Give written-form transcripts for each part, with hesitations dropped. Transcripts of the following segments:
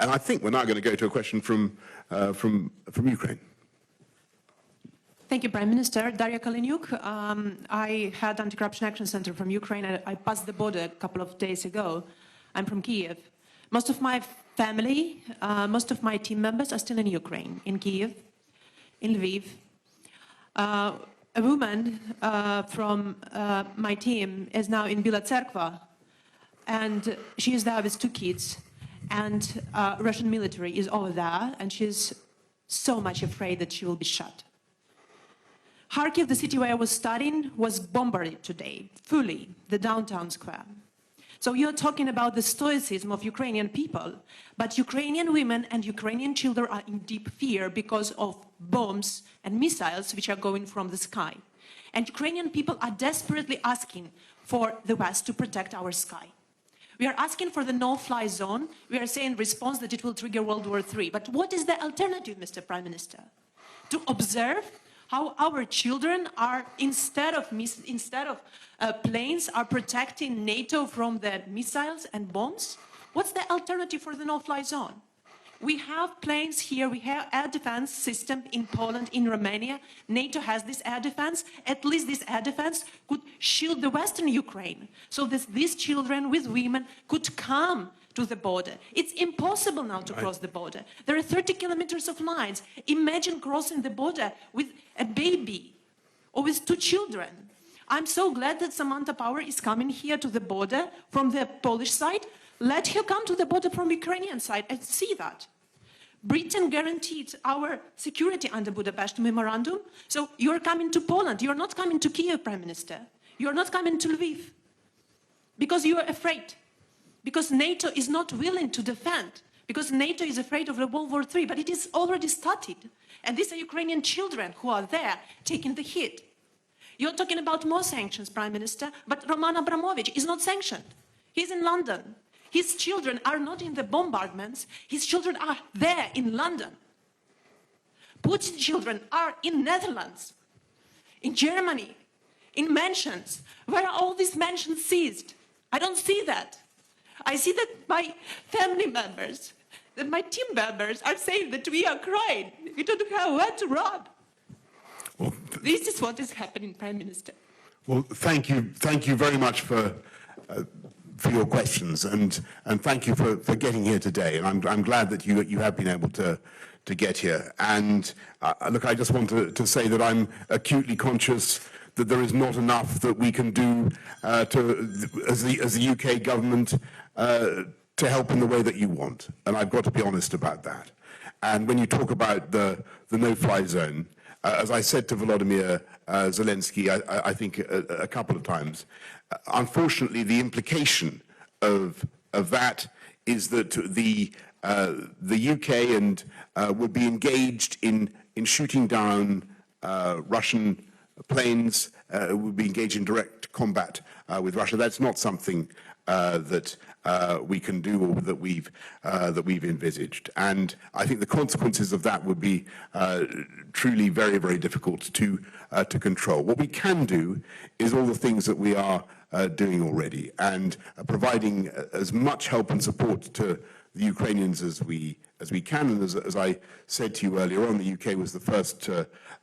And I think we're now going to go to a question from Ukraine. Thank you, Prime Minister. Daria Kaleniuk. I had Anti-Corruption Action Center from Ukraine. I passed the border a couple of days ago. I'm from Kiev. Most of my family, most of my team members are still in Ukraine, in Kiev, in Lviv. A woman from my team is now in Bila Tserkva, and she is there with 2 kids, and Russian military is over there, and she's so much afraid that she will be shot. Kharkiv, the city where I was studying, was bombarded today, fully, the downtown square. So you're talking about the stoicism of Ukrainian people, but Ukrainian women and Ukrainian children are in deep fear because of bombs and missiles which are going from the sky. And Ukrainian people are desperately asking for the West to protect our sky. We are asking for the no-fly zone. We are saying in response that it will trigger World War III. But what is the alternative, Mr. Prime Minister? To observe how our children are, instead of planes, are protecting NATO from the missiles and bombs? What's the alternative for the no-fly zone? We have planes here, we have air defense system in Poland, in Romania. NATO has this air defense. At least this air defense could shield the Western Ukraine, so that these children with women could come to the border. It's impossible now to cross the border. There are 30 kilometers of lines. Imagine crossing the border with a baby or with 2 children. I'm so glad that Samantha Power is coming here to the border from the Polish side. Let her come to the border from the Ukrainian side and see that. Britain guaranteed our security under Budapest Memorandum. So you're coming to Poland. You're not coming to Kiev, Prime Minister. You're not coming to Lviv because you are afraid. Because NATO is not willing to defend. Because NATO is afraid of the World War III. But it is already started. And these are Ukrainian children who are there taking the hit. You're talking about more sanctions, Prime Minister, but Roman Abramovich is not sanctioned. He's in London. His children are not in the bombardments. His children are there in London. Putin's children are in Netherlands, in Germany, in mansions. Where are all these mansions seized? I don't see that. I see that my family members, that my team members are saying that we are crying. We don't have where to run. Well, this is what is happening, Prime Minister. Well, thank you very much for your questions, and thank you for getting here today. And I'm glad that you have been able to get here. And look, I just want to say that I'm acutely conscious that there is not enough that we can do as the UK government to help in the way that you want. And I've got to be honest about that. And when you talk about the no-fly zone, as I said to Volodymyr Zelensky, I think a couple of times, unfortunately, the implication of that is that the UK and would be engaged in shooting down Russian planes, would be engaged in direct combat with Russia. That's not something that we can do or that we've envisaged. And I think the consequences of that would be truly very, very difficult to control. What we can do is all the things that we are doing already, and providing as much help and support to the Ukrainians as we can. And as I said to you earlier on, the UK was the first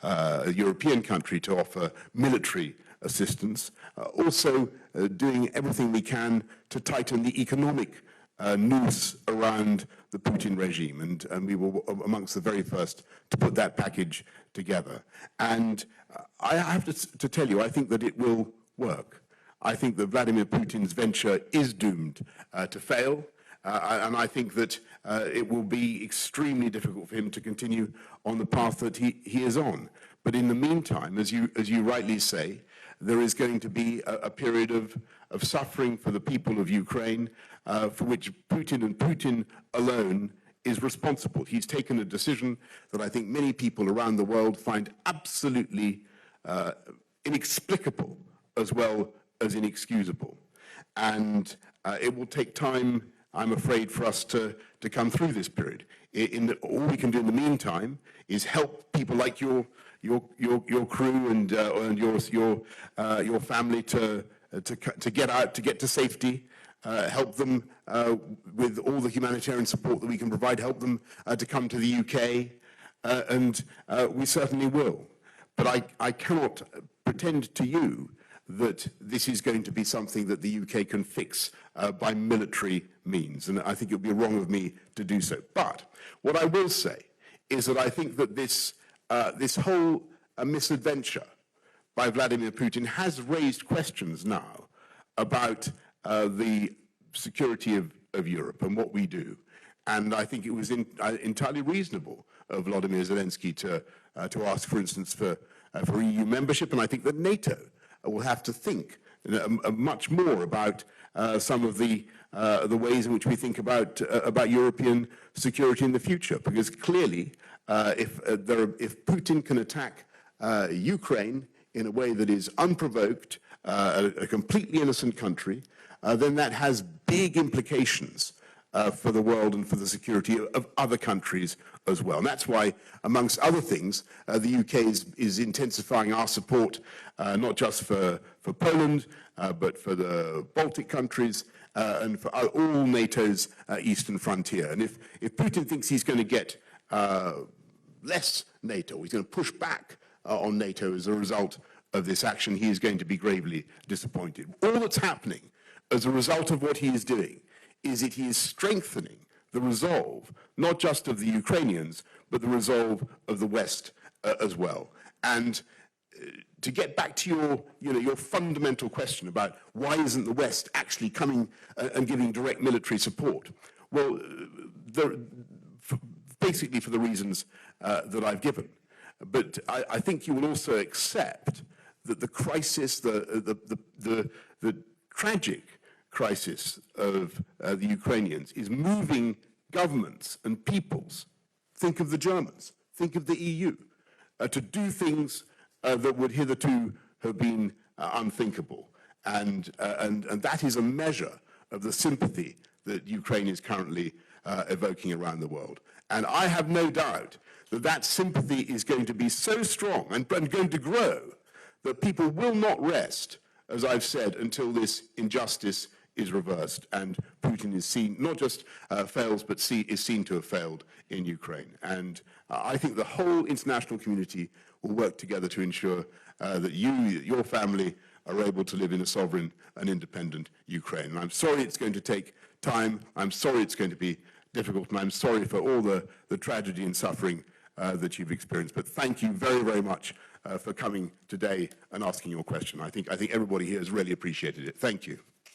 European country to offer military assistance. Also doing everything we can to tighten the economic noose around the Putin regime, and we were amongst the very first to put that package together. And I have to tell you, I think that it will work. I think that Vladimir Putin's venture is doomed to fail, and I think that it will be extremely difficult for him to continue on the path that he is on. But in the meantime, as you rightly say, there is going to be a period of suffering for the people of Ukraine, for which Putin and Putin alone is responsible. He's taken a decision that I think many people around the world find absolutely inexplicable as well as inexcusable. And it will take time, I'm afraid, for us to come through this period. All we can do in the meantime is help people like your crew and your family to get out, to get to safety, help them with all the humanitarian support that we can provide, help them to come to the UK, and we certainly will. But I cannot pretend to you that this is going to be something that the UK can fix by military means, and I think it would be wrong of me to do so. But what I will say is that I think that this whole misadventure by Vladimir Putin has raised questions now about the security of Europe and what we do. And I think it was entirely reasonable of Volodymyr Zelensky to ask, for instance, for EU membership. And I think that NATO will have to think much more about some of the ways in which we think about European security in the future. Because clearly, if Putin can attack Ukraine in a way that is unprovoked, a completely innocent country, then that has big implications for the world and for the security of other countries as well. And that's why, amongst other things, the UK is intensifying our support, not just for Poland, but for the Baltic countries and for all NATO's eastern frontier. And if Putin thinks he's going to get less NATO, he's going to push back on NATO as a result of this action, he is going to be gravely disappointed. All that's happening as a result of what he is doing is that he is strengthening the resolve, not just of the Ukrainians, but the resolve of the West as well. And to get back to your fundamental question about why isn't the West actually coming and giving direct military support? Well, basically for the reasons that I've given. But I think you will also accept that the crisis, the tragic crisis of the Ukrainians is moving governments and peoples, think of the Germans, think of the EU, to do things that would hitherto have been unthinkable. And that is a measure of the sympathy that Ukraine is currently evoking around the world. And I have no doubt that that sympathy is going to be so strong and going to grow that people will not rest, as I've said, until this injustice is reversed and Putin is seen, not just fails, but is seen to have failed in Ukraine. And I think the whole international community will work together to ensure that your family are able to live in a sovereign and independent Ukraine. And I'm sorry it's going to take time. I'm sorry it's going to be difficult, and I'm sorry for all the tragedy and suffering that you've experienced. But thank you very, very much for coming today and asking your question. I think everybody here has really appreciated it. Thank you.